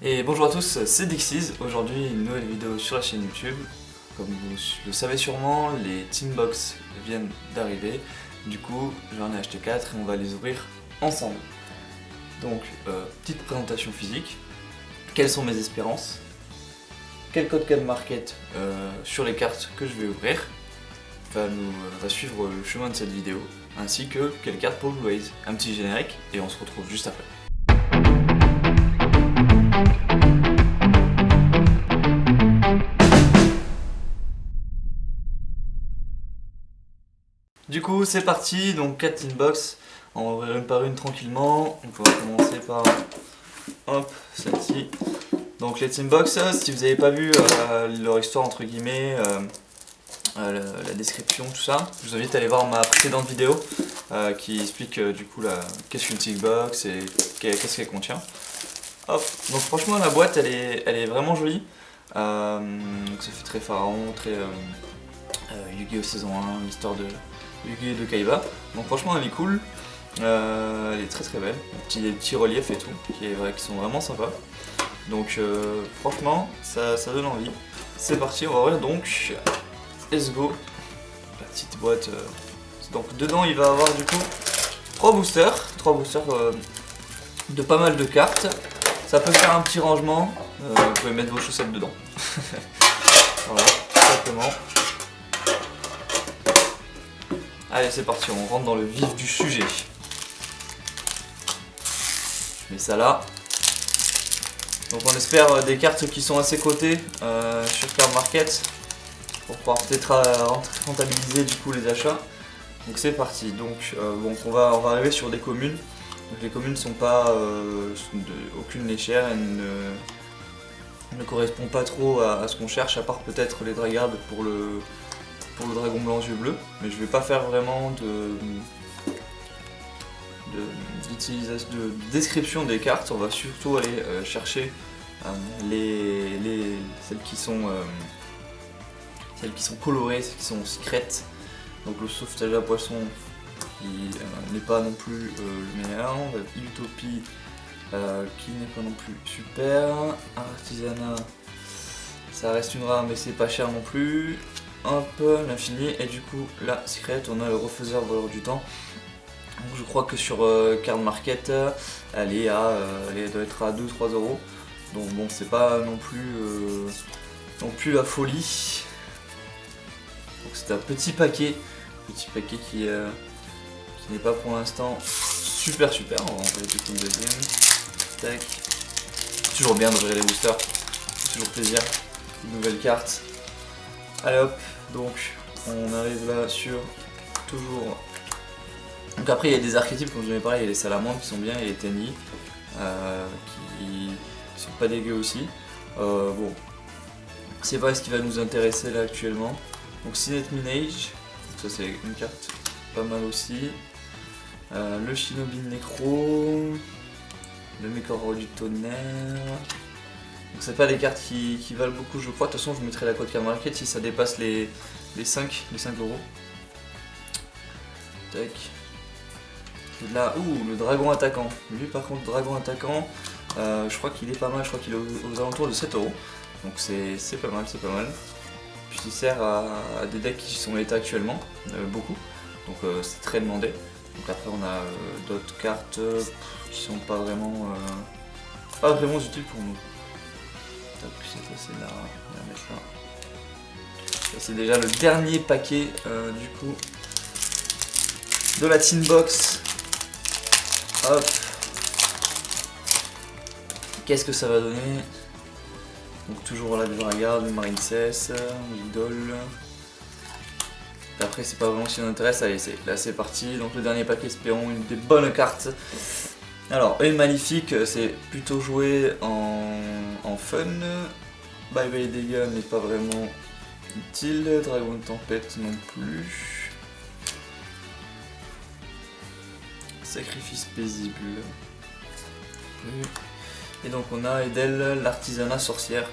Et bonjour à tous, c'est Dixies. Aujourd'hui une nouvelle vidéo sur la chaîne YouTube. Comme vous le savez sûrement, les Teambox viennent d'arriver. Du coup j'en ai acheté 4 et on va les ouvrir ensemble. Donc petite présentation physique. Quelles sont mes espérances? Quel code Card Market sur les cartes que je vais ouvrir va suivre le chemin de cette vidéo, ainsi que quelle carte pour Blue Haze. Un petit générique et on se retrouve juste après. Du coup c'est parti, donc 4 Teambox, on va ouvrir une par une tranquillement. Donc on va commencer par hop, celle-ci. Donc les Teambox, si vous n'avez pas vu leur histoire entre guillemets, la description, tout ça, je vous invite à aller voir ma précédente vidéo qui explique du coup qu'est-ce qu'une Teambox et qu'est-ce qu'elle contient. Hop, donc franchement la boîte elle est vraiment jolie. Donc ça fait très pharaon, très Yu-Gi-Oh saison 1, l'histoire de Yu-Gi-Oh de Kaiba. Donc franchement elle est cool, elle est très belle, des petits reliefs et tout, qui sont vraiment sympas. Donc franchement ça donne envie. C'est parti, on va ouvrir donc, let's go, la petite boîte. Donc dedans il va y avoir du coup 3 boosters de pas mal de cartes. Ça peut faire un petit rangement, vous pouvez mettre vos chaussettes dedans. Voilà, tout simplement. Allez c'est parti, on rentre dans le vif du sujet. Je mets ça là. Donc on espère des cartes qui sont assez cotées sur Card Market pour pouvoir peut-être rentabiliser du coup les achats. Donc c'est parti. Donc on va arriver sur des communes. Donc les communes sont pas aucune n'est chère, elles ne correspondent pas trop à ce qu'on cherche, à part peut-être les dragardes pour le dragon blanc yeux bleus, mais je vais pas faire vraiment de description des cartes. On va surtout aller chercher celles qui sont colorées, celles qui sont secrètes. Donc le sauvetage à poisson qui n'est pas non plus le meilleur. On va Utopie qui n'est pas non plus super. Artisanat, ça reste une rare mais c'est pas cher non plus. Un peu l'infini, et du coup la secrète, on a le refaiseur voleur du temps. Donc je crois que sur Card Market elle doit être à 2-3 euros. Donc bon, c'est pas non plus la folie. Donc c'est un petit paquet qui n'est pas pour l'instant super. On va enlever du coup le deuxième. Tac. Toujours bien d'ouvrir les boosters, toujours plaisir. Une nouvelle carte. Allez hop, donc on arrive là sur toujours. Donc après il y a des archétypes, comme je vous en ai parlé, il y a les salamandres qui sont bien, et les tennis qui sont pas dégueux aussi. Bon, c'est pas ce qui va nous intéresser là actuellement. Donc Sinette Minage, ça c'est une carte pas mal aussi. Le Shinobi Necro, le Mekoro du tonnerre. Donc c'est pas des cartes qui valent beaucoup je crois. De toute façon je mettrai la code Card Market si ça dépasse les 5 euros. Tac. Et là, le dragon attaquant. Lui par contre, dragon attaquant, je crois qu'il est pas mal, je crois qu'il est aux alentours de 7 euros. Donc c'est pas mal. Puis il sert à des decks qui sont méta actuellement, beaucoup. Donc c'est très demandé. Donc après on a d'autres cartes qui sont pas vraiment utiles pour nous. C'est là, on va mettre là. C'est déjà le dernier paquet du coup de la Teambox. Hop. Qu'est-ce que ça va donner? Donc toujours là du Dragarde, du Marine Cess, l'idole. Après c'est pas vraiment ce qui nous intéresse, allez là c'est parti. Donc le dernier paquet, espérons une des bonnes cartes. Alors œil maléfique, c'est plutôt joué en fun. Bye bye dégâts n'est pas vraiment utile. Dragon de tempête non plus. Sacrifice paisible. Et donc on a Edel, l'artisanat sorcière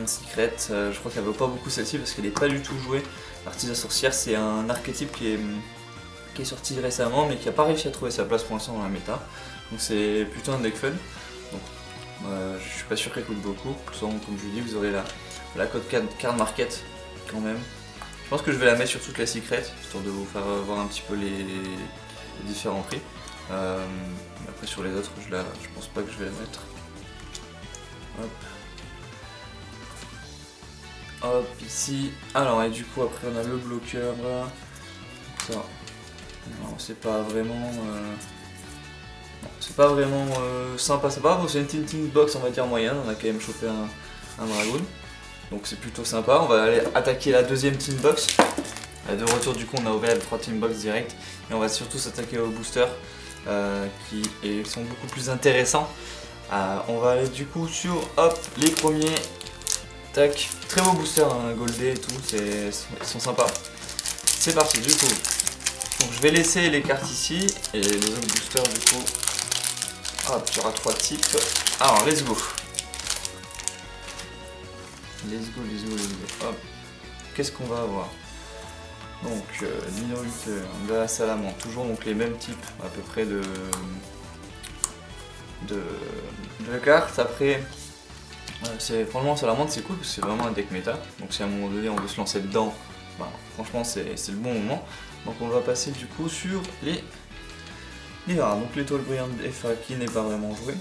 en secret. Je crois qu'elle vaut pas beaucoup celle-ci parce qu'elle n'est pas du tout jouée. L'artisanat sorcière c'est un archétype qui est sorti récemment mais qui n'a pas réussi à trouver sa place pour l'instant dans la méta. Donc c'est plutôt un deck fun. Donc, je suis pas sûr qu'elle coûte beaucoup. Comme je vous dis, vous aurez la code card market quand même. Je pense que je vais la mettre sur toute la secret, histoire de vous faire voir un petit peu les différents prix. Après sur les autres, je pense pas que je vais la mettre. Hop. Hop, ici. Alors, et du coup, après, on a le bloqueur. Ça. Non, c'est pas vraiment. C'est pas vraiment sympa. C'est une tinting box, on va dire moyenne. On a quand même chopé un dragoon. Donc, c'est plutôt sympa. On va aller attaquer la deuxième team box. De retour, du coup, on a ouvert les 3 team box direct. Et on va surtout s'attaquer aux boosters qui sont beaucoup plus intéressants. On va aller du coup sur les premiers. Tac, très beau booster, hein, goldé et tout, ils sont sympas. C'est parti du coup. Donc je vais laisser les cartes ici et les autres boosters du coup. Hop, il y aura 3 types. Alors let's go. Let's go. Hop. Qu'est-ce qu'on va avoir? Donc Dino Hunter, de la Salamandre, toujours donc les mêmes types à peu près de cartes. Après. Franchement, Salamandre c'est cool parce que c'est vraiment un deck méta. Donc si à un moment donné on veut se lancer dedans, franchement c'est le bon moment. Donc on va passer du coup sur les rares. Donc l'étoile brillante FA qui n'est pas vraiment joué.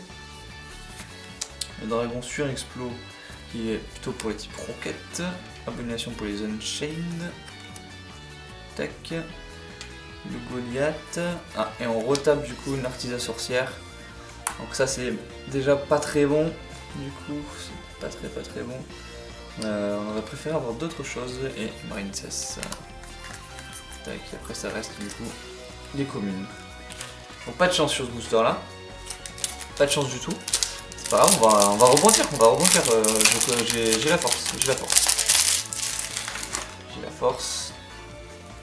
Le dragon sur Explo qui est plutôt pour les types Rocket. Abomination pour les Unchained. Tac. Le Goliath. Et on retape du coup une Artisa sorcière. Donc ça c'est déjà pas très bon. Du coup, c'est pas très bon. On aurait préféré avoir d'autres choses et Marincess. Tac, après ça reste du coup les communes. Donc pas de chance sur ce booster là. Pas de chance du tout. C'est pas grave, on va rebondir. J'ai la force. J'ai la force.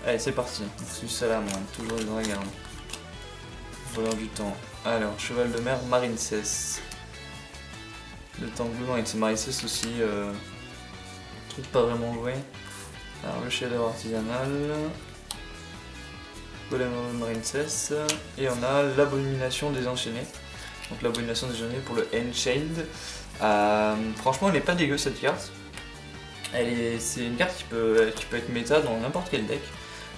Allez, c'est parti. C'est Salamandre, toujours les dragons. Voleur du temps. Alors, cheval de mer, Marincess. Le Tanglement avec ses Marincess aussi, truc pas vraiment joué. Alors le shader artisanal, Golem Marincess, et on a l'abomination des enchaînés. Donc l'abomination des enchaînés pour le Enchained. Franchement elle est pas dégueu cette carte. C'est une carte qui peut être méta dans n'importe quel deck.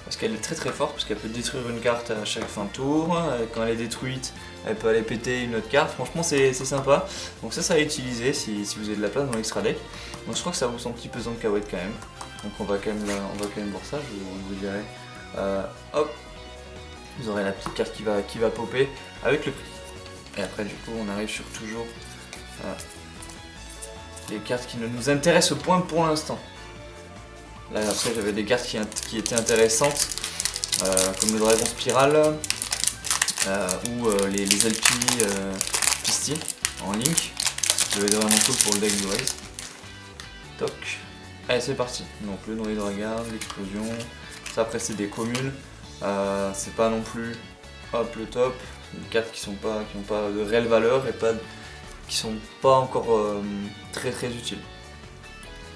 Parce qu'elle est très forte, parce qu'elle peut détruire une carte à chaque fin de tour. Quand elle est détruite, elle peut aller péter une autre carte. Franchement, c'est sympa. Donc ça à utiliser si vous avez de la place dans l'extra deck. Donc je crois que ça vaut son petit pesant de cacahuète quand même. Donc on va quand même voir ça, je vous dirai. Hop, vous aurez la petite carte qui va popper avec le prix. Et après du coup, on arrive sur toujours les cartes qui ne nous intéressent au point pour l'instant. Là après j'avais des cartes qui étaient intéressantes, comme le dragon spirale ou les LP Pisty en link. Ça va être vraiment cool pour le deck de Raze. Toc. Allez c'est parti. Donc le noyau de regard, l'explosion. Ça après c'est des communes. C'est pas non plus le top. Des cartes qui n'ont pas de réelle valeur et qui sont pas encore très utiles.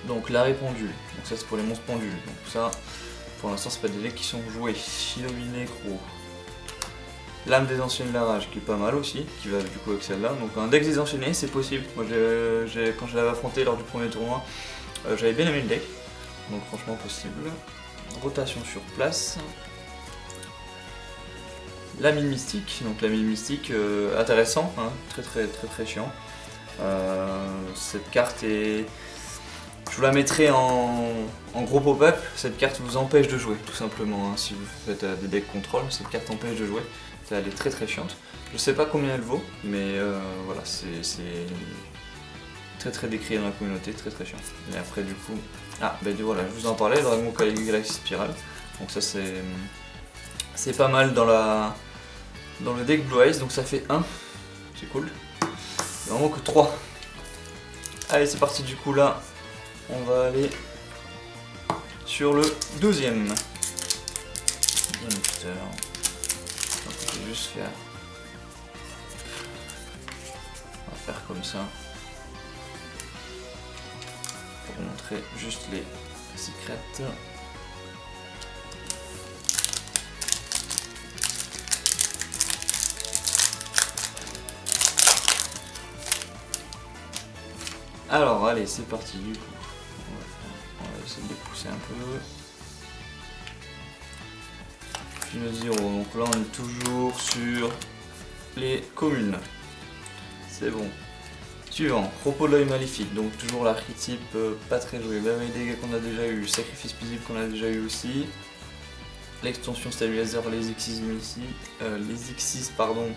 Donc l'arrêt pendule, donc ça c'est pour les monstres pendules, donc ça pour l'instant c'est pas des decks qui sont joués. Shinobi Necro, Lame des Enchaînés de la Rage qui est pas mal aussi, qui va du coup avec celle-là, donc un deck des enchaînés c'est possible. Moi quand je l'avais affronté lors du premier tournoi, j'avais bien aimé le deck, donc franchement possible. Rotation sur place. La mine mystique, donc la mine mystique intéressant, hein, très chiant. Cette carte est... Je vous la mettrai en gros pop-up. Cette carte vous empêche de jouer, tout simplement. Hein. Si vous faites des decks contrôle, cette carte empêche de jouer. Elle est très chiante. Je sais pas combien elle vaut, mais voilà, c'est très décrié dans la communauté, très chiant. Et après du coup, voilà, je vous en parlais, le Dragon Galaxy Spiral. Donc ça c'est pas mal dans le deck Blue Eyes, donc ça fait 1. C'est cool. Il n'en manque que 3. Allez, c'est parti du coup là. On va aller sur le deuxième. Booster. Donc je vais juste faire. On va faire comme ça. Pour vous montrer juste les secrets. Alors allez, c'est parti du coup. On va essayer de les pousser un peu. Puis le 0, donc là on est toujours sur les communes. C'est bon. Suivant, Propos de l'œil maléfique, donc toujours l'archétype pas très joué. Bye dégâts qu'on a déjà eu, sacrifice paisible qu'on a déjà eu aussi. L'extension stabilisateur, les Xyz pardon,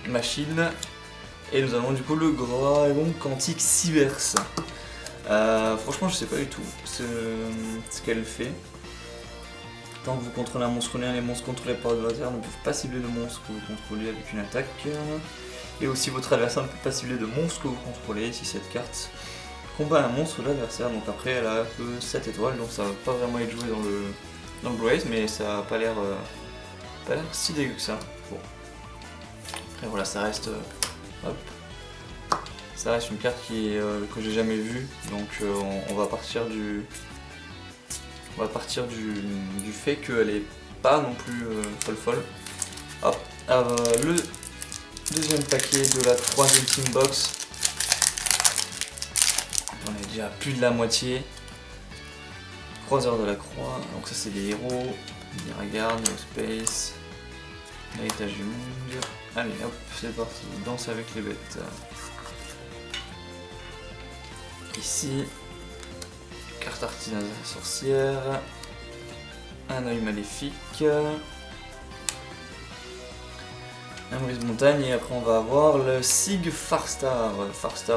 machine. Et nous avons du coup le dragon quantique Cyberse. Franchement je sais pas du tout ce qu'elle fait. Tant que vous contrôlez un monstre lien, les monstres contrôlés par l'adversaire ne peuvent pas cibler de monstres que vous contrôlez avec une attaque. Et aussi votre adversaire ne peut pas cibler de monstres que vous contrôlez si cette carte combat un monstre de l'adversaire. Donc après elle a que 7 étoiles, donc ça va pas vraiment être joué dans le Braze, mais ça a pas l'air si dégueu que ça. Bon. Après voilà, ça reste ça reste une carte que j'ai jamais vue, donc on va partir du fait qu'elle est pas non plus folle. Hop, le deuxième paquet de la troisième team box. On est déjà plus de la moitié. Croiseur de la croix, donc ça c'est des héros. Regarde, Space, l'héritage du monde. Allez hop, c'est parti, danse avec les bêtes. Ici, carte artisan de la sorcière, un œil maléfique, un brise montagne, et après on va avoir le Sig Farstar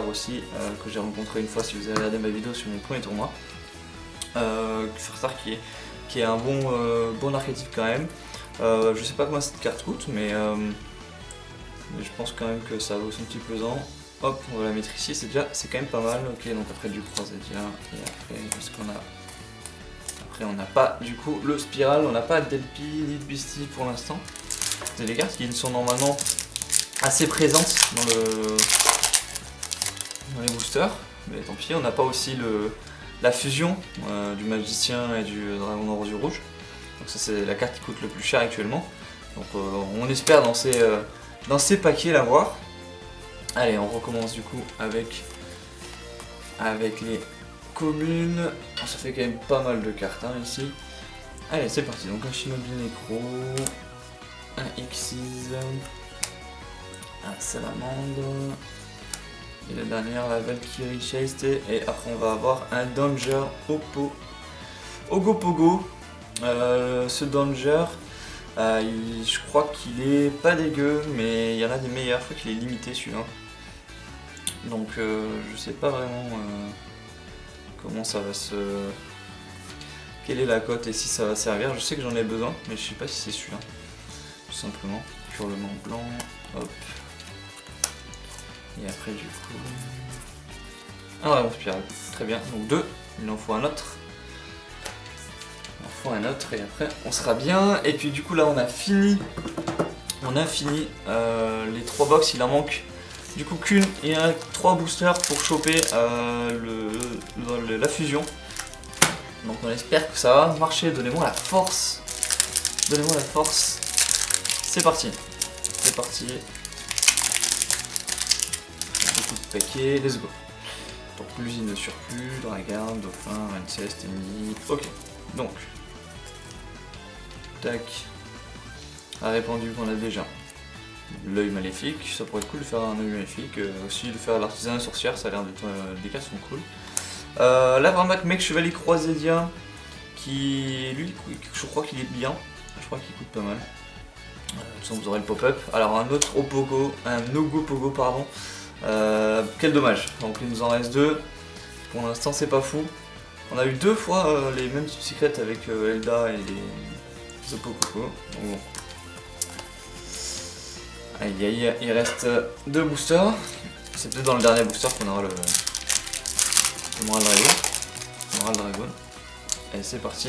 aussi, que j'ai rencontré une fois si vous avez regardé ma vidéo sur mon premier tournoi. Farstar qui est un bon archétype quand même. Je sais pas combien cette carte coûte, mais je pense quand même que ça vaut son petit pesant. Hop, on va la mettre ici, c'est quand même pas mal. Ok, donc après du Croisadia, et après, qu'est-ce qu'on a? Après, on n'a pas du coup le Spiral, on n'a pas Delpi ni de Beastie pour l'instant. C'est des cartes qui sont normalement assez présentes dans les boosters, mais tant pis, on n'a pas aussi la fusion du magicien et du dragon noir aux yeux rouges. Donc ça c'est la carte qui coûte le plus cher actuellement. Donc on espère dans ces paquets l'avoir. Allez, on recommence du coup avec les communes. Ça fait quand même pas mal de cartes hein, ici. Allez, c'est parti. Donc un Shinobi Necro, un Xyz, un Salamandre, et la dernière, la Valkyrie Chase, et après on va avoir un Danger Ogopogo. Ce Danger, je crois qu'il est pas dégueu, mais il y en a des meilleurs, je crois qu'il est limité celui-là. Donc je sais pas vraiment comment ça va quelle est la cote et si ça va servir. Je sais que j'en ai besoin, mais je sais pas si c'est celui-là. Tout simplement. Hurlement blanc, hop. Et après du coup... un dragon spirale, très bien. Donc 2, il en faut un autre. Et après on sera bien. Et puis du coup là on a fini les 3 box, il en manque du coup qu'une et 3 boosters pour choper la fusion. Donc on espère que ça va marcher, donnez-moi la force. C'est parti. Beaucoup de paquets, let's go. Donc l'usine de surplus, Dragon, Dauphin, Incest, Ennemi, ok. Donc tac, a répandu qu'on a déjà l'œil maléfique, ça pourrait être cool de faire un œil maléfique, aussi de faire l'artisan sorcière, ça a l'air d'être, les cartes sont cool. Là vraiment mec chevalier croisédien, qui lui je crois qu'il est bien, je crois qu'il coûte pas mal. De toute façon vous aurez le pop-up. Alors un autre Ogopogo pardon, quel dommage, donc il nous en reste 2, pour l'instant c'est pas fou. On a eu 2 fois les mêmes types secrets avec Elda et les Opococo. Bon. Aïe aïe, il reste 2 boosters. C'est peut-être dans le dernier booster qu'on aura le dragon. Allez c'est parti.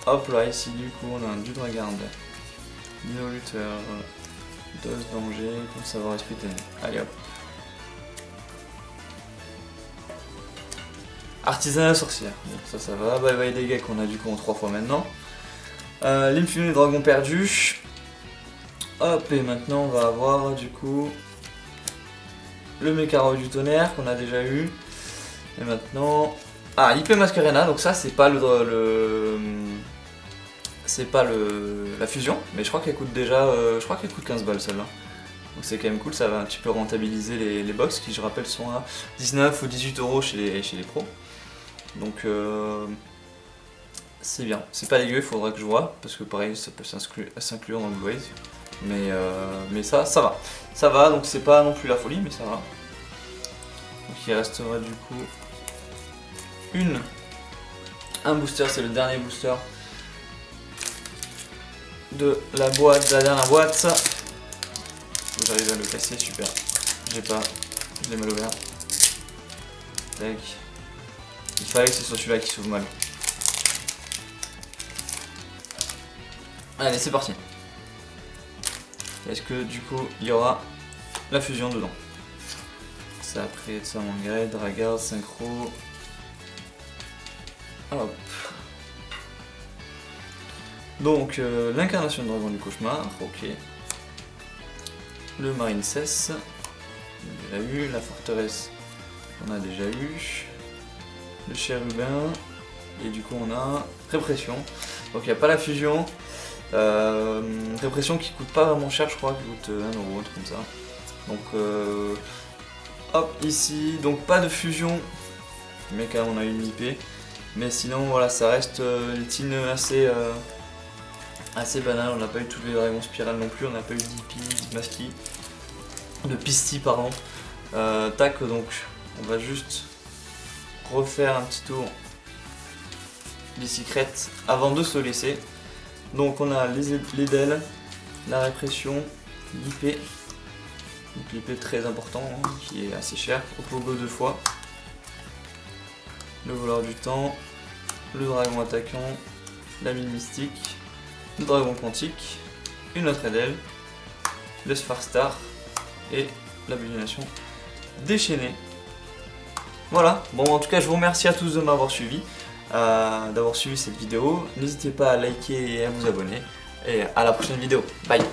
Hop là ici du coup on a du Dragarde, Dino Luther, Dose Danger, comme savoir esprit ténèbres. Allez hop. Artisan la sorcière, donc ça va. Bye bye dégâts qu'on a du coup en 3 fois maintenant. L'infini dragon perdu. Hop, et maintenant on va avoir du coup le Mécaro du tonnerre qu'on a déjà eu. Et maintenant... Ah, IP Masquerena, donc ça c'est pas c'est pas la fusion, mais je crois qu'elle coûte déjà... je crois qu'elle coûte 15 balles celle-là. Donc c'est quand même cool, ça va un petit peu rentabiliser les box qui, je rappelle, sont à 19 ou 18 euros chez les pros. Donc c'est bien. C'est pas dégueu, il faudra que je vois, parce que pareil, ça peut s'inclure dans le Blue Haze. Mais ça va. Ça va, donc c'est pas non plus la folie, mais ça va. Donc il restera du coup un booster, c'est le dernier booster de la boîte, de la dernière boîte. J'arrive à le casser, super. Je l'ai mal ouvert. Tac. Il fallait que ce soit celui-là qui s'ouvre mal. Allez, c'est parti. Est-ce que du coup il y aura la fusion dedans? Ça après ça Mangred, Dragard, Synchro. Hop. Donc l'incarnation de dragon du cauchemar, ok. Le Marine Cess, on a déjà eu. La forteresse, on a déjà eu. Le chérubin, et du coup on a répression. Donc il n'y a pas la fusion. Répression qui coûte pas vraiment cher, je crois, qui coûte 1 euro, un truc comme ça. Donc hop, ici, donc pas de fusion, mais quand même on a une IP. Mais sinon voilà, ça reste les tines assez banal. On n'a pas eu tous les dragons spirales non plus, on n'a pas eu d'IP, de Maski, de Pisti pardon. Tac, donc on va juste refaire un petit tour des secrets avant de se laisser. Donc on a les DEL, la répression, l'IP. Donc l'IP très important, hein, qui est assez cher, au pogo 2 fois. Le voleur du temps, le dragon attaquant, la mine mystique, le dragon quantique, une autre DEL, le Sfarstar et la bullination déchaînée. Voilà, bon en tout cas je vous remercie à tous de m'avoir suivi, d'avoir suivi cette vidéo. N'hésitez pas à liker et à vous abonner. Et à la prochaine vidéo. Bye.